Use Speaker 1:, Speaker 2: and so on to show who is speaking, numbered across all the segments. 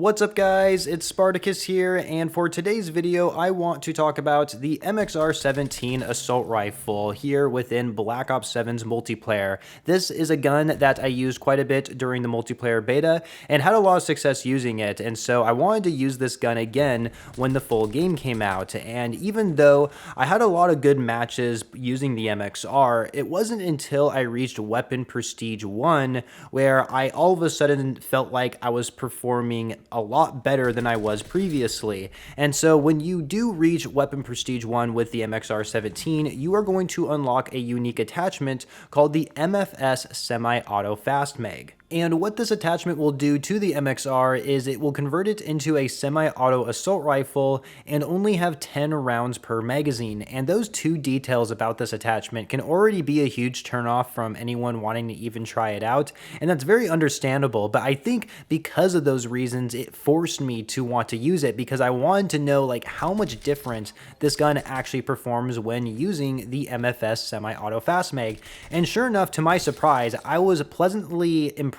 Speaker 1: What's up guys, it's Spartacus here, and for today's video I want to talk about the MXR-17 assault rifle here within Black Ops 7's multiplayer. This is a gun that I used quite a bit during the multiplayer beta and had a lot of success using it, and so I wanted to use this gun again when the full game came out. And even though I had a lot of good matches using the MXR, it wasn't until I reached Weapon Prestige 1 where I all of a sudden felt like I was performing a lot better than I was previously. And so when you do reach Weapon Prestige 1 with the MXR-17, you are going to unlock a unique attachment called the MFS Semi-Auto Fast Mag. And what this attachment will do to the MXR is it will convert it into a semi-auto assault rifle and only have 10 rounds per magazine. And those two details about this attachment can already be a huge turnoff from anyone wanting to even try it out. And that's very understandable, but I think because of those reasons, it forced me to want to use it because I wanted to know like how much different this gun actually performs when using the MFS Semi-Auto Fast Mag. And sure enough, to my surprise, I was pleasantly impressed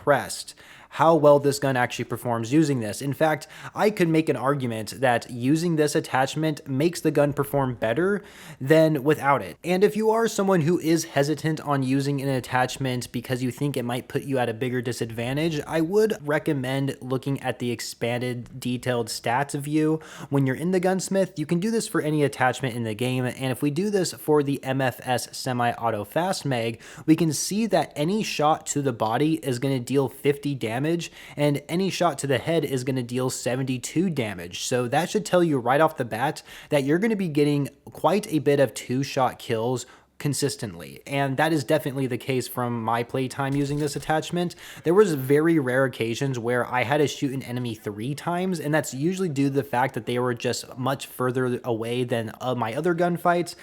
Speaker 1: how well this gun actually performs using this. In fact, I could make an argument that using this attachment makes the gun perform better than without it. And if you are someone who is hesitant on using an attachment because you think it might put you at a bigger disadvantage, I would recommend looking at the expanded detailed stats view. When you're in the gunsmith, you can do this for any attachment in the game, and if we do this for the MFS Semi-Auto Fast Mag, we can see that any shot to the body is going to deal 50 damage, and any shot to the head is going to deal 72 damage. So that should tell you right off the bat that you're going to be getting quite a bit of two-shot kills consistently, and that is definitely the case from my playtime using this attachment. There was very rare occasions where I had to shoot an enemy 3 times, and that's usually due to the fact that they were just much further away than my other gunfights.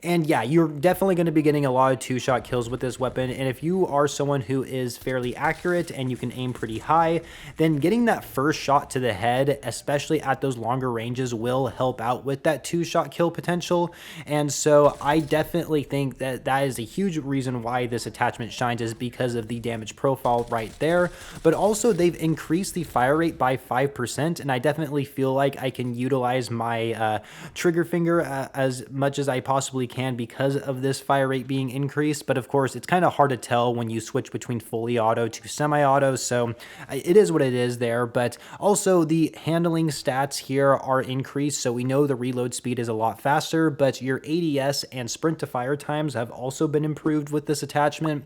Speaker 1: And yeah, you're definitely going to be getting a lot of two-shot kills with this weapon, and if you are someone who is fairly accurate and you can aim pretty high, then getting that first shot to the head, especially at those longer ranges, will help out with that two-shot kill potential. And so I definitely think that is a huge reason why this attachment shines, is because of the damage profile right there. But also they've increased the fire rate by 5%, and I definitely feel like I can utilize my trigger finger as much as I possibly can because of this fire rate being increased. But of course it's kind of hard to tell when you switch between fully auto to semi-auto, so it is what it is there. But also the handling stats here are increased, so we know the reload speed is a lot faster, but your ADS and sprint to fire times have also been improved with this attachment.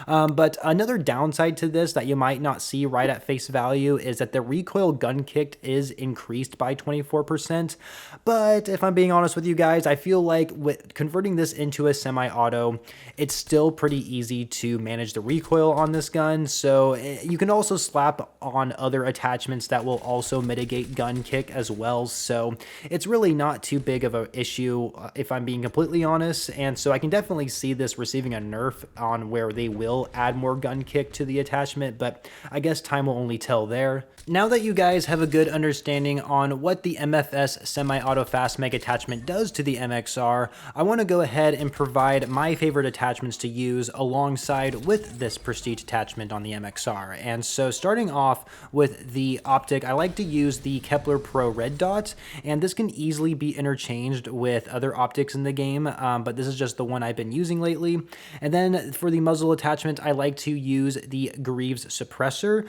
Speaker 1: But another downside to this that you might not see right at face value is that the recoil gun kick is increased by 24%. But if I'm being honest with you guys, I feel like with converting this into a semi-auto, it's still pretty easy to manage the recoil on this gun. So you can also slap on other attachments that will also mitigate gun kick as well. So it's really not too big of an issue if I'm being completely honest. And so I can definitely see this receiving a nerf on where they will add more gun kick to the attachment, but I guess time will only tell there. Now that you guys have a good understanding on what the MFS Semi-Auto Fast Mag attachment does to the MXR, I want to go ahead and provide my favorite attachments to use alongside with this Prestige attachment on the MXR. And so starting off with the optic, I like to use the Kepler Pro Red Dot, and this can easily be interchanged with other optics in the game, but this is just the one I've been using lately. And then for the muzzle attachment, I like to use the Greaves suppressor.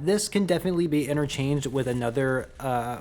Speaker 1: This can definitely be interchanged with another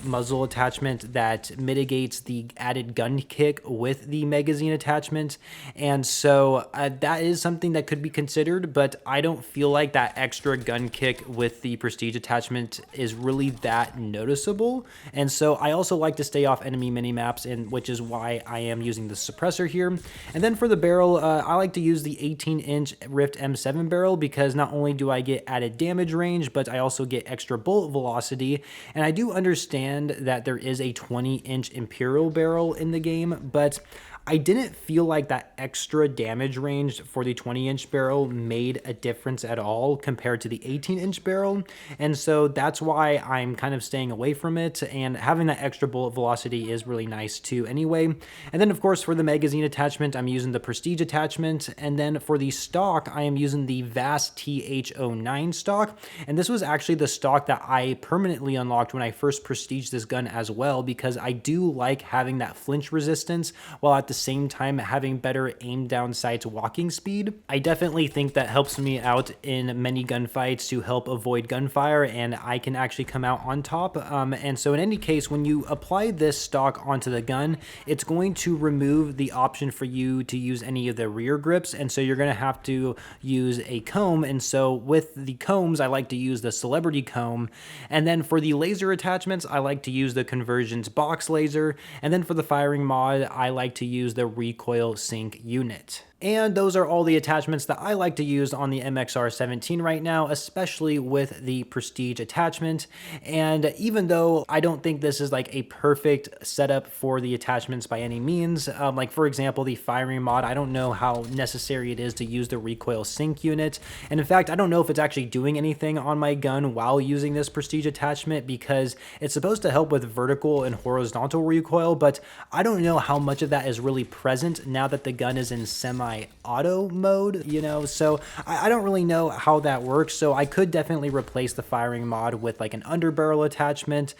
Speaker 1: muzzle attachment that mitigates the added gun kick with the magazine attachment. And so that is something that could be considered, but I don't feel like that extra gun kick with the Prestige attachment is really that noticeable. And so I also like to stay off enemy minimaps, and which is why I am using the suppressor here. And then for the barrel, I like to use the 18-inch Rift M7 barrel because not only do I get added damage range, but I also get extra bullet velocity. And I do understand that there is a 20-inch Imperial barrel in the game, but I didn't feel like that extra damage range for the 20-inch barrel made a difference at all compared to the 18-inch barrel. And so that's why I'm kind of staying away from it, and having that extra bullet velocity is really nice too anyway. And then of course for the magazine attachment, I'm using the Prestige attachment, and then for the stock, I am using the VAS TH09 stock, and this was actually the stock that I permanently unlocked when I first prestiged this gun as well, because I do like having that flinch resistance while at the same time having better aim down sights walking speed. I definitely think that helps me out in many gunfights to help avoid gunfire, and I can actually come out on top. And so in any case, when you apply this stock onto the gun, it's going to remove the option for you to use any of the rear grips, and so you're going to have to use a comb. And so with the combs, I like to use the Celebrity comb, and then for the laser attachments, I like to use the Conversions box laser, and then for the firing mod, I like to use the recoil sync unit. And those are all the attachments that I like to use on the MXR-17 right now, especially with the Prestige attachment. And even though I don't think this is like a perfect setup for the attachments by any means, like for example, the firing mod, I don't know how necessary it is to use the recoil sync unit. And in fact, I don't know if it's actually doing anything on my gun while using this Prestige attachment, because it's supposed to help with vertical and horizontal recoil, but I don't know how much of that is really present now that the gun is in semi-auto mode, you know, so I don't really know how that works. So I could definitely replace the firing mod with like an underbarrel attachment.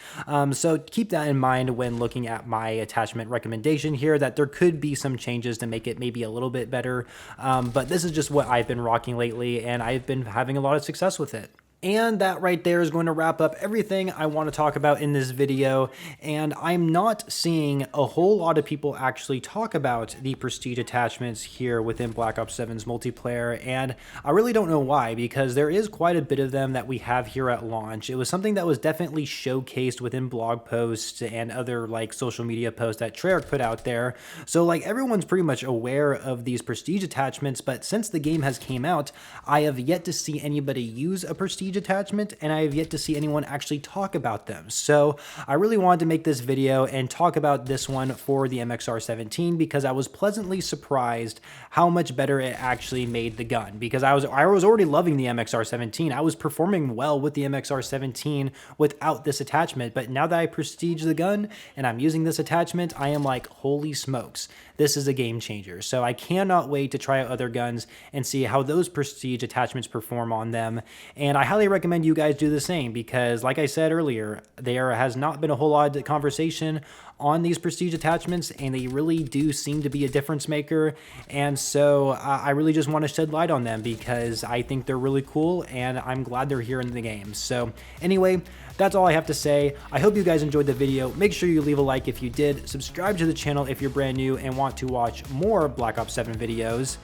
Speaker 1: So keep that in mind when looking at my attachment recommendation here, that there could be some changes to make it maybe a little bit better. But this is just what I've been rocking lately, and I've been having a lot of success with it. And that right there is going to wrap up everything I want to talk about in this video. And I'm not seeing a whole lot of people actually talk about the Prestige attachments here within Black Ops 7's multiplayer. And I really don't know why, because there is quite a bit of them that we have here at launch. It was something that was definitely showcased within blog posts and other like social media posts that Treyarch put out there. So like everyone's pretty much aware of these Prestige attachments, but since the game has came out, I have yet to see anybody use a Prestige attachment, and I have yet to see anyone actually talk about them. So I really wanted to make this video and talk about this one for the MXR-17, because I was pleasantly surprised how much better it actually made the gun, because I was already loving the MXR-17. I was performing well with the MXR-17 without this attachment, but now that I prestige the gun and I'm using this attachment, I am like, holy smokes, this is a game changer. So I cannot wait to try out other guns and see how those Prestige attachments perform on them. And I highly recommend you guys do the same, because like I said earlier, there has not been a whole lot of conversation on these Prestige attachments, and they really do seem to be a difference maker. And so I really just want to shed light on them, because I think they're really cool, and I'm glad they're here in the game. So anyway, that's all I have to say. I hope you guys enjoyed the video. Make sure you leave a like if you did, subscribe to the channel if you're brand new and want to watch more Black Ops 7 videos.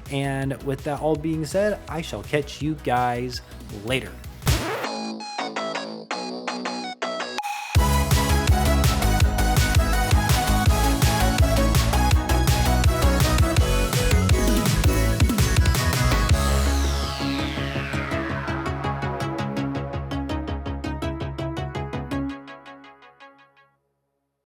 Speaker 1: And with that all being said, I shall catch you guys later.